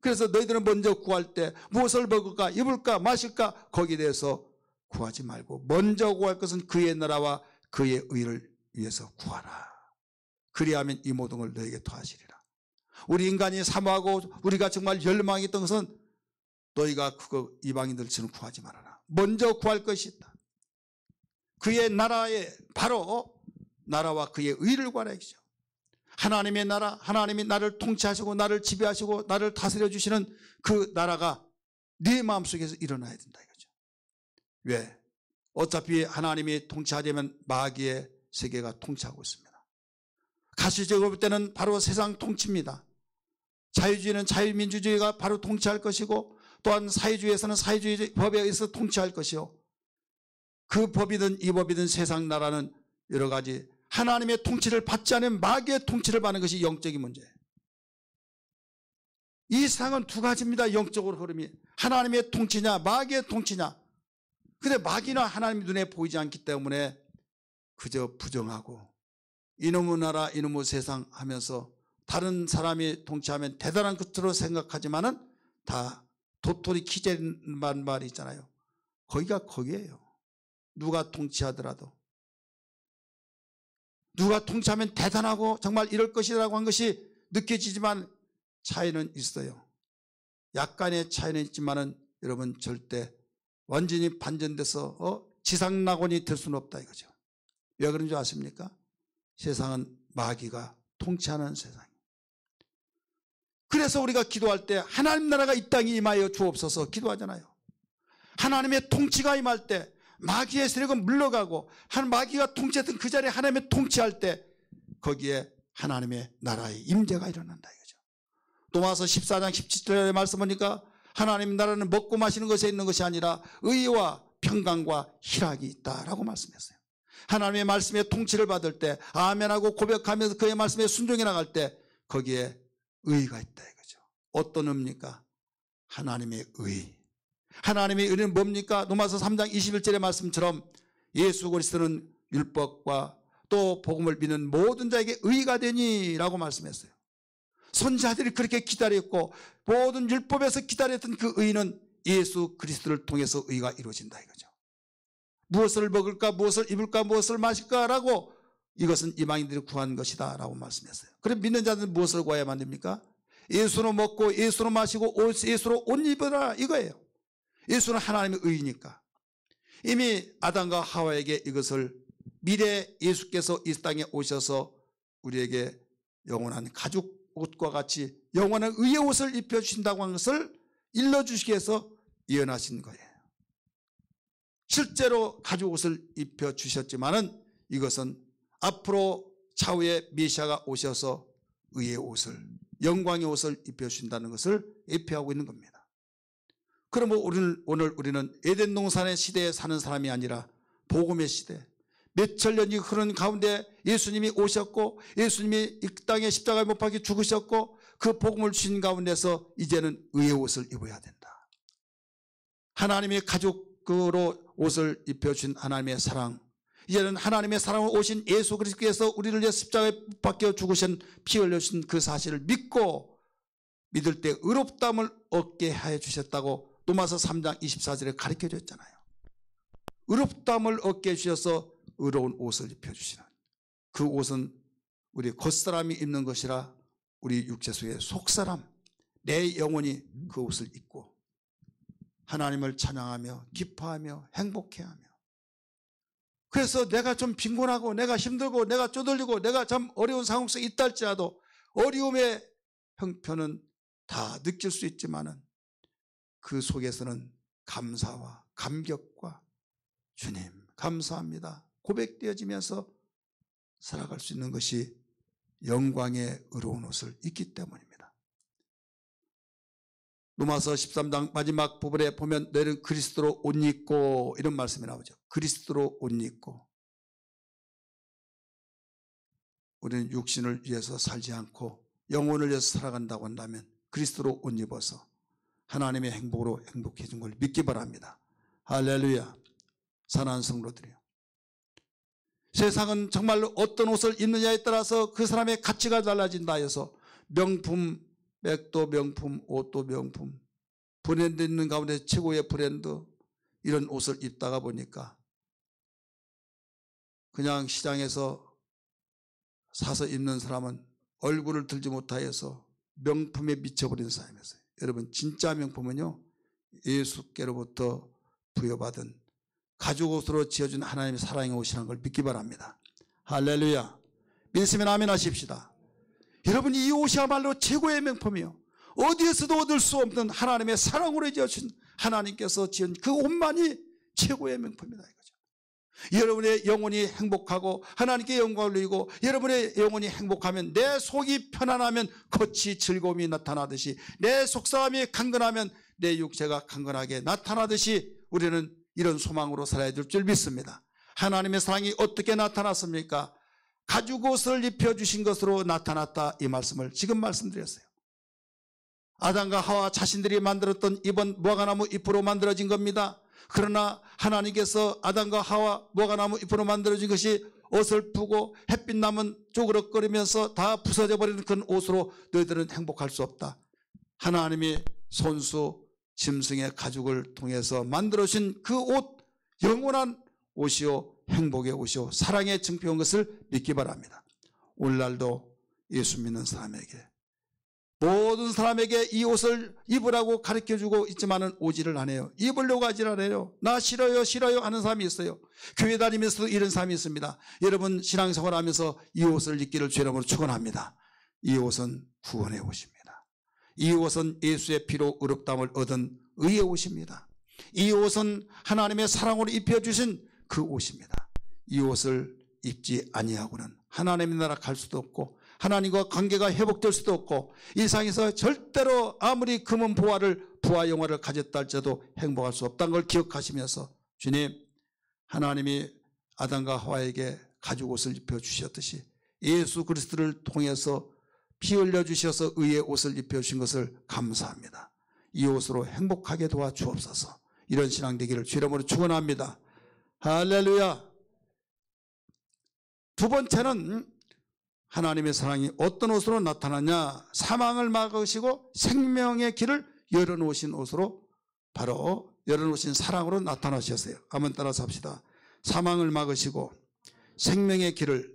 그래서 너희들은 먼저 구할 때 무엇을 먹을까 입을까 마실까 거기에 대해서 구하지 말고 먼저 구할 것은 그의 나라와 그의 의를 위해서 구하라. 그리하면 이 모든 걸 너에게 더하시리라. 우리 인간이 사모하고 우리가 정말 열망했던 것은 너희가 그거 이방인들처럼 구하지 말아라. 먼저 구할 것이 있다. 그의 나라에 바로 나라와 그의 의를 구하라 이죠. 하나님의 나라, 하나님이 나를 통치하시고 나를 지배하시고 나를 다스려 주시는 그 나라가 네 마음속에서 일어나야 된다 이거죠. 왜? 어차피 하나님이 통치하려면 마귀의 세계가 통치하고 있습니다. 가시적으로 볼 때는 바로 세상 통치입니다. 자유주의는 자유민주주의가 바로 통치할 것이고, 또한 사회주의에서는 사회주의 법에 의해서 통치할 것이요, 그 법이든 이 법이든 세상 나라는 여러 가지 하나님의 통치를 받지 않으면 마귀의 통치를 받는 것이 영적인 문제예요. 이 세상은 두 가지입니다. 영적으로 흐름이 하나님의 통치냐 마귀의 통치냐. 근데 마귀나 하나님 눈에 보이지 않기 때문에 그저 부정하고 이놈의 나라 이놈의 세상 하면서 다른 사람이 통치하면 대단한 것으로 생각하지만은 다 도토리 키재만 말이 있잖아요. 거기가 거기예요. 누가 통치하더라도 누가 통치하면 대단하고 정말 이럴 것이라고 한 것이 느껴지지만 차이는 있어요. 약간의 차이는 있지만은 여러분 절대 완전히 반전돼서 지상낙원이 될 수는 없다 이거죠. 왜 그런 줄 아십니까? 세상은 마귀가 통치하는 세상이에요. 그래서 우리가 기도할 때 하나님 나라가 이 땅에 임하여 주옵소서 기도하잖아요. 하나님의 통치가 임할 때 마귀의 세력은 물러가고 마귀가 통치했던 그 자리에 하나님의 통치할 때 거기에 하나님의 나라의 임재가 일어난다 이거죠. 로마서 14장 17절의 말씀 보니까 하나님 나라는 먹고 마시는 것에 있는 것이 아니라 의와 평강과 희락이 있다라고 말씀했어요. 하나님의 말씀에 통치를 받을 때 아멘하고 고백하면서 그의 말씀에 순종해 나갈 때 거기에 의가 있다 이거죠. 어떤 의입니까? 하나님의 의. 하나님의 의는 뭡니까? 로마서 3장 21절의 말씀처럼 예수 그리스도는 율법과 또 복음을 믿는 모든 자에게 의가 되니라고 말씀했어요. 선지자들이 그렇게 기다렸고 모든 율법에서 기다렸던 그 의는 예수 그리스도를 통해서 의가 이루어진다 이거죠. 무엇을 먹을까 무엇을 입을까 무엇을 마실까라고 이것은 이방인들이 구한 것이다 라고 말씀했어요. 그럼 믿는 자들은 무엇을 구해야만 됩니까? 예수로 먹고 예수로 마시고 예수로 옷 입어라 이거예요. 예수는 하나님의 의니까. 이미 아담과 하와에게 이것을 미래 예수께서 이 땅에 오셔서 우리에게 영원한 가죽 옷과 같이 영원한 의의 옷을 입혀주신다고 하는 것을 일러주시기 위해서 예언하신 거예요. 실제로 가죽 옷을 입혀주셨지만은 이것은 앞으로 차후에 메시아가 오셔서 의의 옷을 영광의 옷을 입혀주신다는 것을 예표하고 있는 겁니다. 그러면 오늘 우리는 에덴 동산의 시대에 사는 사람이 아니라 복음의 시대, 몇천 년이 흐른 가운데 예수님이 오셨고 예수님이 이 땅에 십자가에 못 박혀 죽으셨고 그 복음을 주신 가운데서 이제는 의의 옷을 입어야 된다. 하나님의 가죽으로 옷을 입혀주신 하나님의 사랑, 이제는 하나님의 사랑으로 오신 예수 그리스도께서 우리를 위해 십자가에 못 박혀 죽으신 피 흘려주신 그 사실을 믿고 믿을 때 의롭다함을 얻게 해 주셨다고 로마서 3장 24절에 가르쳐줬잖아요. 의롭다함을 얻게 해주셔서 의로운 옷을 입혀주시는 그 옷은 우리 겉사람이 입는 것이라 우리 육체 속의 속사람 내 영혼이 그 옷을 입고 하나님을 찬양하며 기뻐하며 행복해하며, 그래서 내가 좀 빈곤하고 내가 힘들고 내가 쪼들리고 내가 참 어려운 상황 속에 있다 할지라도 어려움의 형편은 다 느낄 수 있지만은 그 속에서는 감사와 감격과 주님 감사합니다 고백되어지면서 살아갈 수 있는 것이 영광의 의로운 옷을 입기 때문입니다. 로마서 13장 마지막 부분에 보면 너희는 그리스도로 옷 입고 이런 말씀이 나오죠. 그리스도로 옷 입고. 우리는 육신을 위해서 살지 않고 영혼을 위해서 살아간다고 한다면 그리스도로 옷 입어서 하나님의 행복으로 행복해진 걸 믿기 바랍니다. 할렐루야. 사랑하는 성도들이요, 세상은 정말로 어떤 옷을 입느냐에 따라서 그 사람의 가치가 달라진다 해서 명품, 백도 명품, 옷도 명품, 브랜드 있는 가운데 최고의 브랜드 이런 옷을 입다가 보니까 그냥 시장에서 사서 입는 사람은 얼굴을 들지 못하여서 명품에 미쳐버린 사람이었어요. 여러분 진짜 명품은요 예수께로부터 부여받은 가죽옷으로 지어준 하나님의 사랑의 옷이라는 걸 믿기 바랍니다. 할렐루야. 믿으시면 아멘 하십시다. 여러분, 이 옷이야말로 최고의 명품이요, 어디에서도 얻을 수 없는 하나님의 사랑으로 지어진, 하나님께서 지은 그 옷만이 최고의 명품이다 이거죠. 여러분의 영혼이 행복하고 하나님께 영광을 누리고 여러분의 영혼이 행복하면, 내 속이 편안하면 겉이 즐거움이 나타나듯이, 내 속사함이 강건하면 내 육체가 강건하게 나타나듯이 우리는 이런 소망으로 살아야 될 줄 믿습니다. 하나님의 사랑이 어떻게 나타났습니까? 가죽옷을 입혀주신 것으로 나타났다, 이 말씀을 지금 말씀드렸어요. 아담과 하와 자신들이 만들었던 잎은 무화과나무 잎으로 만들어진 겁니다. 그러나 하나님께서 아담과 하와 무화과나무 잎으로 만들어진 것이 어설프고 햇빛 나면 쪼그럭거리면서 다 부서져 버리는 그런 옷으로 너희들은 행복할 수 없다. 하나님이 손수 짐승의 가죽을 통해서 만들어진 그 옷, 영원한 옷이요, 행복의 옷이요, 사랑의 증표인 것을 믿기 바랍니다. 오늘날도 예수 믿는 사람에게, 모든 사람에게 이 옷을 입으라고 가르쳐주고 있지만은 오지를 않아요. 입으려고 하질 않아요. 나 싫어요 싫어요 하는 사람이 있어요. 교회 다니면서도 이런 사람이 있습니다. 여러분, 신앙생활 하면서 이 옷을 입기를 주의 이름으로 축원합니다. 이 옷은 구원의 옷입니다. 이 옷은 예수의 피로 의롭다함을 얻은 의의 옷입니다. 이 옷은 하나님의 사랑으로 입혀주신 그 옷입니다. 이 옷을 입지 아니하고는 하나님의 나라 갈 수도 없고 하나님과 관계가 회복될 수도 없고 이 세상에서 절대로 아무리 금은 부와 영화를 가졌다 할지라도 행복할 수 없다는 걸 기억하시면서, 주님, 하나님이 아담과 하와에게 가죽옷을 입혀주셨듯이 예수 그리스도를 통해서 피 흘려 주셔서 의의 옷을 입혀주신 것을 감사합니다. 이 옷으로 행복하게 도와주옵소서. 이런 신앙 되기를 주의 이름으로 축원합니다. 할렐루야. 두 번째는 하나님의 사랑이 어떤 옷으로 나타나냐, 사망을 막으시고 생명의 길을 열어놓으신 옷으로, 바로 열어놓으신 사랑으로 나타나셨어요. 한번 따라서 합시다. 사망을 막으시고 생명의 길을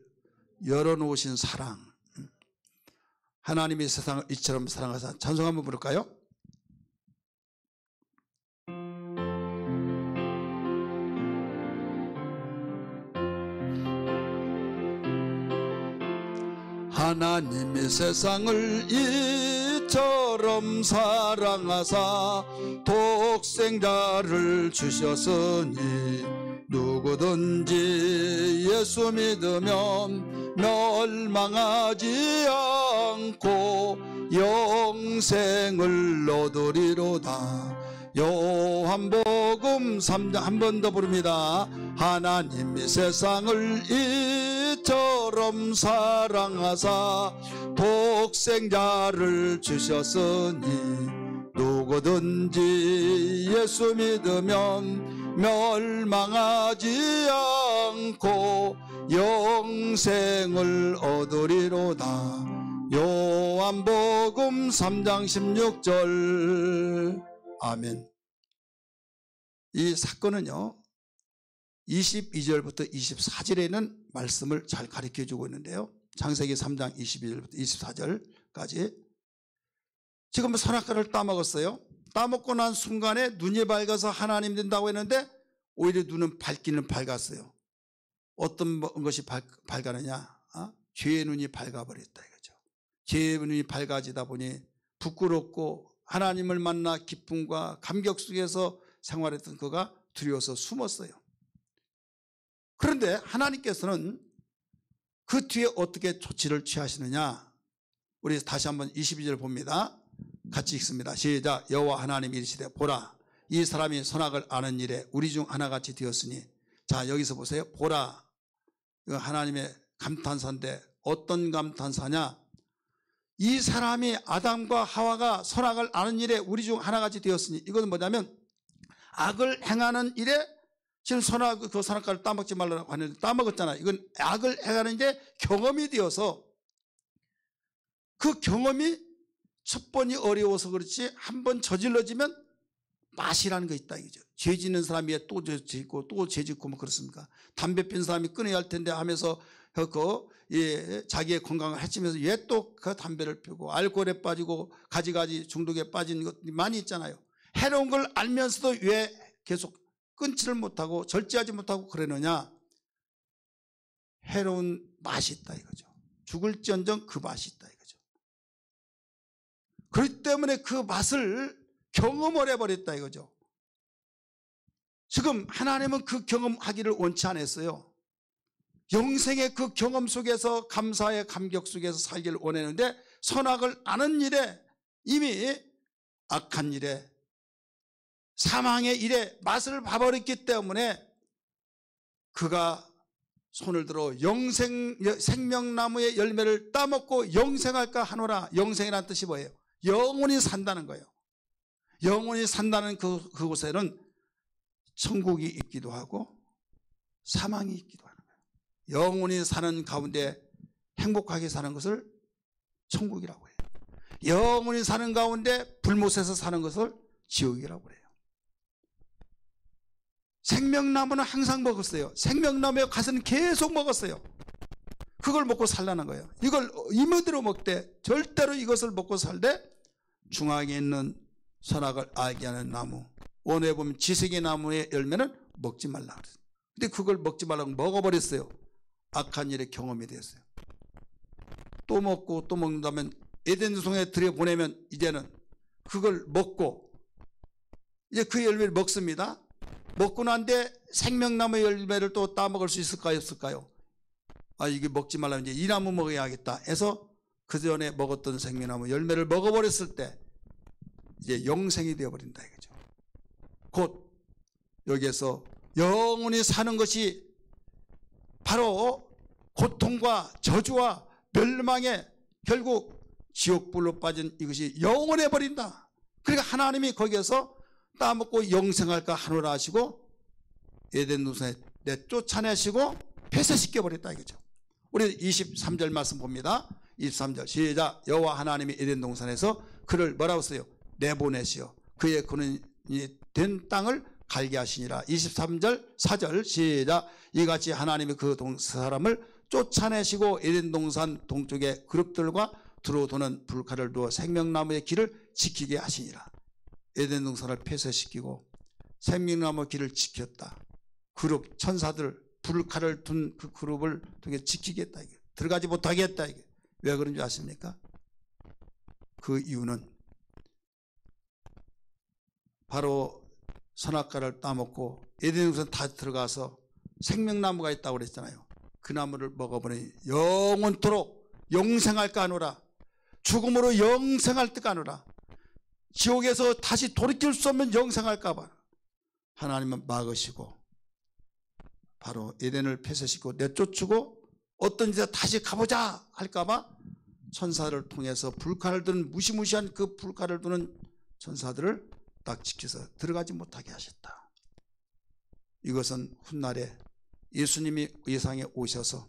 열어놓으신 사랑. 하나님이 세상을 이처럼 사랑하사, 찬송 한번 부를까요? 하나님이 세상을 이처럼 사랑하사 독생자를 주셨으니 누구든지 예수 믿으면 멸망하지 않고 영생을 얻으리로다. 요한복음 3장 한 번 더 부릅니다. 하나님이 세상을 이처럼 사랑하사 독생자를 주셨으니 누구든지 예수 믿으면 멸망하지 않고 영생을 얻으리로다. 요한복음 3장 16절. 아멘. 이 사건은요, 22절부터 24절에는 말씀을 잘 가르쳐주고 있는데요, 창세기 3장 22절부터 24절까지 지금 선악과를 따먹었어요. 따먹고 난 순간에 눈이 밝아서 하나님 된다고 했는데 오히려 눈은 밝기는 밝았어요. 어떤 것이 밝아느냐, 죄의 눈이 밝아버렸다 이거죠. 죄의 눈이 밝아지다 보니 부끄럽고 하나님을 만나 기쁨과 감격 속에서 생활했던 그가 두려워서 숨었어요. 그런데 하나님께서는 그 뒤에 어떻게 조치를 취하시느냐, 우리 다시 한번 22절 봅니다. 같이 읽습니다. 시작. 여호와 하나님이 이르시되 보라, 이 사람이 선악을 아는 일에 우리 중 하나같이 되었으니. 자, 여기서 보세요. 보라, 이거 하나님의 감탄사인데 어떤 감탄사냐, 이 사람이 아담과 하와가 선악을 아는 일에 우리 중 하나같이 되었으니, 이것은 뭐냐면 악을 행하는 일에, 지금 그 선악과를 따먹지 말라고 하는데 따먹었잖아요. 이건 악을 행하는 게 경험이 되어서, 그 경험이 첫 번이 어려워서 그렇지 한 번 저질러지면 맛이라는 거 있다 이거죠. 죄 짓는 사람이 왜 또 죄 짓고 또 죄 짓고 뭐 그렇습니까? 담배 핀 사람이 끊어야 할 텐데 하면서 자기의 건강을 해치면서 왜 또 그 담배를 피우고 알코올에 빠지고 가지가지 중독에 빠진 것들이 많이 있잖아요. 해로운 걸 알면서도 왜 계속 끊지를 못하고 절제하지 못하고 그러느냐? 해로운 맛이 있다 이거죠. 죽을지언정 그 맛이 있다 이거죠. 그렇기 때문에 그 맛을 경험을 해버렸다 이거죠. 지금 하나님은 그 경험하기를 원치 않았어요. 영생의 그 경험 속에서 감사의 감격 속에서 살기를 원했는데 선악을 아는 일에 이미 악한 일에 사망의 일에 맛을 봐버렸기 때문에 그가 손을 들어 생명나무의 열매를 따먹고 영생할까 하노라. 영생이라는 뜻이 뭐예요? 영원히 산다는 거예요. 영원히 산다는 그곳에는 천국이 있기도 하고 사망이 있기도 하는 거예요. 영원히 사는 가운데 행복하게 사는 것을 천국이라고 해요. 영원히 사는 가운데 불못에서 사는 것을 지옥이라고 해요. 생명나무는 항상 먹었어요. 생명나무의 가서는 계속 먹었어요. 그걸 먹고 살라는 거예요. 이걸 이모대로 먹되 절대로 이것을 먹고 살되 중앙에 있는 선악을 알게 하는 나무, 원에 보면 지식의 나무의 열매는 먹지 말라 그랬어요. 근데 그걸 먹지 말라고 먹어버렸어요. 악한 일의 경험이 됐어요. 또 먹고 또 먹는다면 에덴 동산에 들여보내면 이제는 그걸 먹고 이제 그 열매를 먹습니다. 먹고 난 뒤에 생명나무의 열매를 또 따먹을 수 있을까요? 없을까요? 아, 이게 먹지 말라면 이제 이 나무 먹어야겠다 해서 그 전에 먹었던 생명나무 열매를 먹어버렸을 때 이제 영생이 되어버린다 이거죠. 곧 여기에서 영원히 사는 것이 바로 고통과 저주와 멸망에 결국 지옥불로 빠진 이것이 영원해 버린다. 그러니까 하나님이 거기에서 따먹고 영생할까 하노라 하시고 에덴 동산에 내쫓아내시고 폐쇄시켜 버렸다 이거죠. 우리 23절 말씀 봅니다. 23절 시작. 여호와 하나님이 에덴 동산에서 그를 뭐라고 써요? 내보내시어 그의 근원이 된 땅을 갈게 하시니라. 23절 4절 시작. 이같이 하나님이 그 사람을 쫓아내시고 에덴 동산 동쪽의 그룹들과 두루 도는 불칼을 두어 생명나무의 길을 지키게 하시니라. 에덴 동산을 폐쇄시키고 생명나무 길을 지켰다. 그룹 천사들 불칼을 둔 그 그룹을 통해 지키겠다. 이게 들어가지 못하게 했다. 이게 왜 그런지 아십니까? 그 이유는 바로 선악과를 따먹고 에덴 동산 다 들어가서 생명나무가 있다고 그랬잖아요. 그 나무를 먹어보니 영원토록 영생할까 하노라. 죽음으로 영생할 듯 하노라. 지옥에서 다시 돌이킬 수 없는 영생할까 봐 하나님은 막으시고 바로 에덴을 폐쇄시키고 내쫓고 어떤 데서 다시 가보자 할까 봐 천사를 통해서 불칼을 드는 무시무시한 그 불칼을 두는 천사들을 딱 지켜서 들어가지 못하게 하셨다. 이것은 훗날에 예수님이 이 세상에 오셔서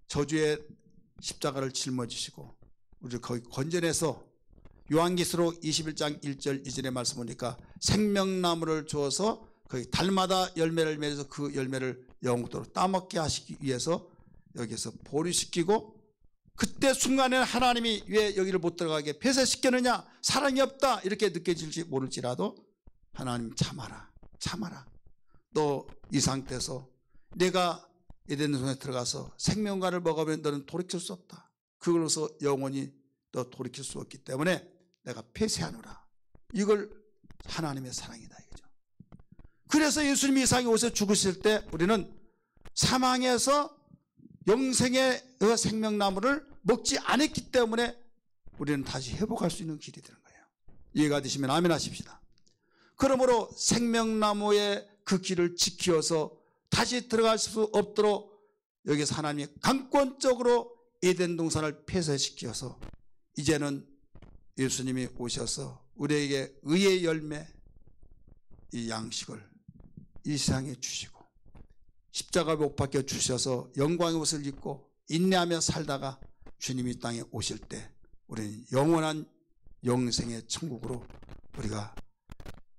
저주의 십자가를 짊어지시고 우리를 거기 건져내서 요한계시록 21장 1절 2절의 말씀 보니까 생명나무를 주어서 거기 달마다 열매를 맺어서 그 열매를 영원토록 따먹게 하시기 위해서 여기서 보류시키고 그때 순간에는 하나님이 왜 여기를 못 들어가게 폐쇄시켰느냐 사랑이 없다 이렇게 느껴질지 모를지라도 하나님 참아라 참아라. 너 이 상태에서 내가 에덴 동산에 들어가서 생명과를 먹으면 너는 돌이킬 수 없다. 그걸로서 영원히 너 돌이킬 수 없기 때문에 내가 폐쇄하노라. 이걸 하나님의 사랑이다 이거죠. 그래서 예수님이 이 세상에 오셔서 죽으실 때 우리는 사망에서 영생의 생명나무를 먹지 않았기 때문에 우리는 다시 회복할 수 있는 길이 되는 거예요. 이해가 되시면 아멘 하십시다. 그러므로 생명나무의 그 길을 지켜서 다시 들어갈 수 없도록 여기서 하나님이 강권적으로 에덴 동산을 폐쇄시켜서 이제는 예수님이 오셔서 우리에게 의의 열매 이 양식을 이 세상에 주시고 십자가 못 박혀 주셔서 영광의 옷을 입고 인내하며 살다가 주님이 땅에 오실 때 우리는 영원한 영생의 천국으로 우리가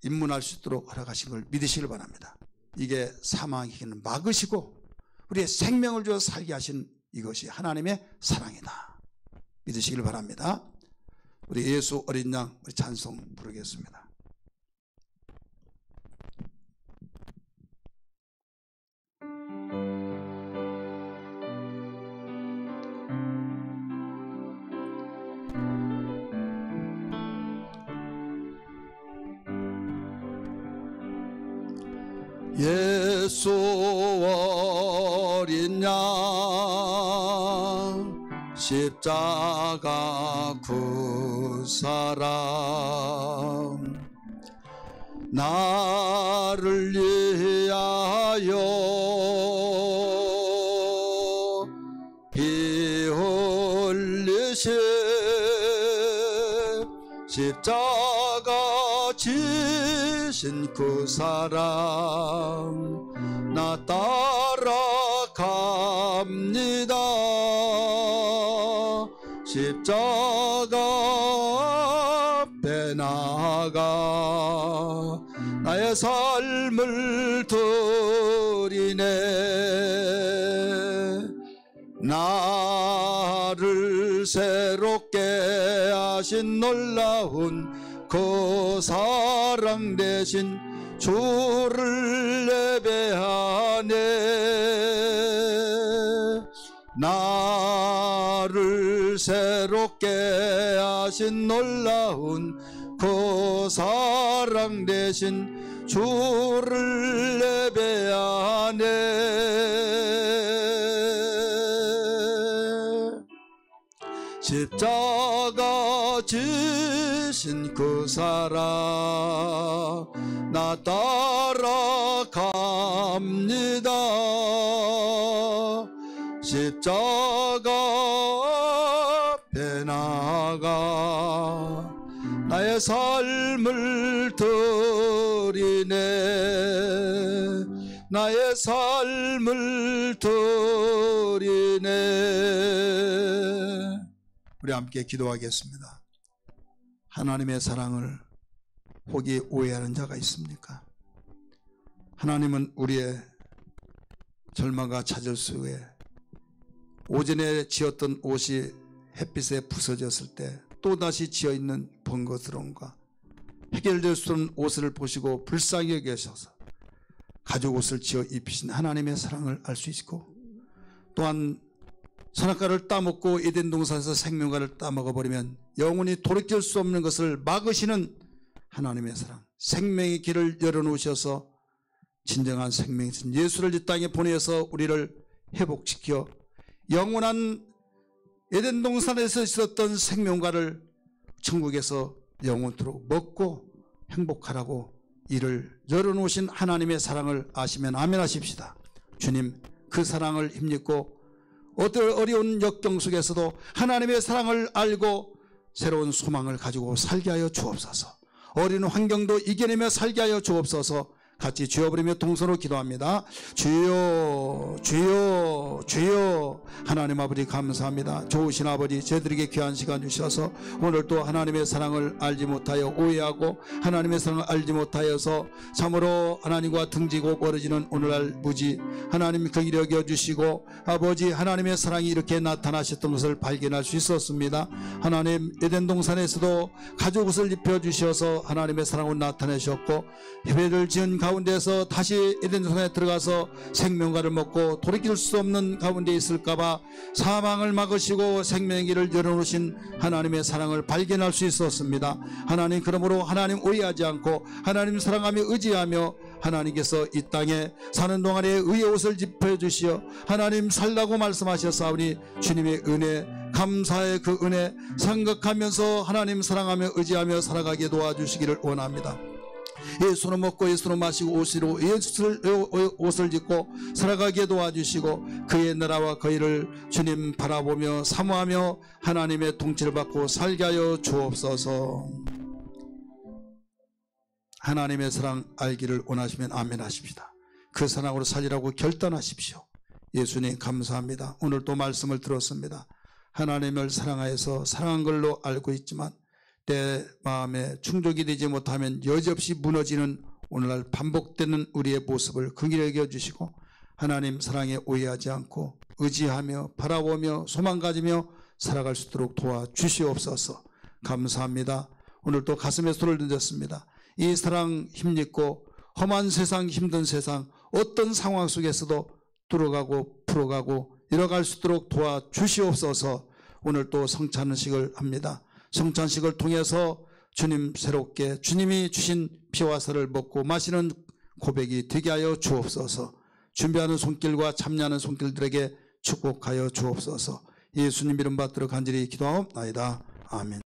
입문할 수 있도록 허락하신 걸 믿으시길 바랍니다. 이게 사망에게는 막으시고 우리의 생명을 주어 살게 하신 이것이 하나님의 사랑이다. 믿으시길 바랍니다. 우리 예수 어린 양 우리 찬송 부르겠습니다. 예수 어린 양 십자가 그 사랑 나를 위하여 피 흘리신 십자가 지신 그 사랑 나 따라갑니다. 십자가 앞에 나가 나의 삶을 드리네. 나를 새롭게 하신 놀라운 그 사랑 대신 주를 예배하네. 나를 새롭게 하신 놀라운 그 사랑 대신 주를 예배하네. 십자가 지신 그 사랑 나 따라갑니다. 십자가 앞에 나가 나의 삶을 드리네. 나의 삶을 드리네. 우리 함께 기도하겠습니다. 하나님의 사랑을 혹이 오해하는 자가 있습니까? 하나님은 우리의 절망과 좌절수에 오전에 지었던 옷이 햇빛에 부서졌을 때 또다시 지어있는 번거스러움과 해결될 수 없는 옷을 보시고 불쌍히 여기셔서 가죽 옷을 지어 입히신 하나님의 사랑을 알 수 있고, 또한 선악과를 따먹고 에덴 동산에서 생명과를 따먹어버리면 영원히 돌이킬 수 없는 것을 막으시는 하나님의 사랑, 생명의 길을 열어놓으셔서 진정한 생명이신 예수를 이 땅에 보내서 우리를 회복시켜 영원한 에덴 동산에서 있었던 생명과를 천국에서 영원토록 먹고 행복하라고 이를 열어놓으신 하나님의 사랑을 아시면 아멘 하십시다. 주님, 그 사랑을 힘입고 어떤 어려운 역경 속에서도 하나님의 사랑을 알고 새로운 소망을 가지고 살게 하여 주옵소서. 어린 환경도 이겨내며 살게 하여 주옵소서. 같이 주여 부르며 동서로 기도합니다. 주여 주여 주여. 하나님 아버지 감사합니다. 좋으신 아버지, 저희들에게 귀한 시간 주셔서 오늘도 하나님의 사랑을 알지 못하여 오해하고 하나님의 사랑을 알지 못하여서 참으로 하나님과 등지고 멀어지는 오늘날 무지 하나님 그 일을 여겨주시고 아버지 하나님의 사랑이 이렇게 나타나셨던 것을 발견할 수 있었습니다. 하나님 에덴 동산에서도 가죽 옷을 입혀주셔서 하나님의 사랑을 나타내셨고 예배를 지은 가운데서 다시 에덴 동산에 들어가서 생명과를 먹고 돌이킬 수 없는 가운데 있을까봐 사망을 막으시고 생명의 길을 열어놓으신 하나님의 사랑을 발견할 수 있었습니다. 하나님, 그러므로 하나님 오해하지 않고 하나님 사랑하며 의지하며 하나님께서 이 땅에 사는 동안에 의의 옷을 입혀주시어 하나님 살라고 말씀하셨사오니 주님의 은혜, 감사의 그 은혜 생각하면서 하나님 사랑하며 의지하며 살아가게 도와주시기를 원합니다. 예수로 먹고 예수로 마시고 옷으로 옷을 입고 살아가게 도와주시고 그의 나라와 그 일을 주님 바라보며 사모하며 하나님의 통치를 받고 살게 하여 주옵소서. 하나님의 사랑 알기를 원하시면 아멘 하십시다. 그 사랑으로 살리라고 결단하십시오. 예수님 감사합니다. 오늘 또 말씀을 들었습니다. 하나님을 사랑하여서 사랑한 걸로 알고 있지만 내 마음에 충족이 되지 못하면 여지없이 무너지는 오늘날 반복되는 우리의 모습을 긍휼히 여겨주시고 하나님 사랑에 오해하지 않고 의지하며 바라보며 소망 가지며 살아갈 수 있도록 도와주시옵소서. 감사합니다. 오늘 또 가슴에 손을 던졌습니다. 이 사랑 힘입고 험한 세상, 힘든 세상, 어떤 상황 속에서도 뚫어가고 풀어가고 이뤄갈 수 있도록 도와주시옵소서. 오늘 또 성찬식을 합니다. 성찬식을 통해서 주님 새롭게 주님이 주신 피와 살을 먹고 마시는 고백이 되게 하여 주옵소서. 준비하는 손길과 참여하는 손길들에게 축복하여 주옵소서. 예수님 이름 받들어 간절히 기도하옵나이다. 아멘.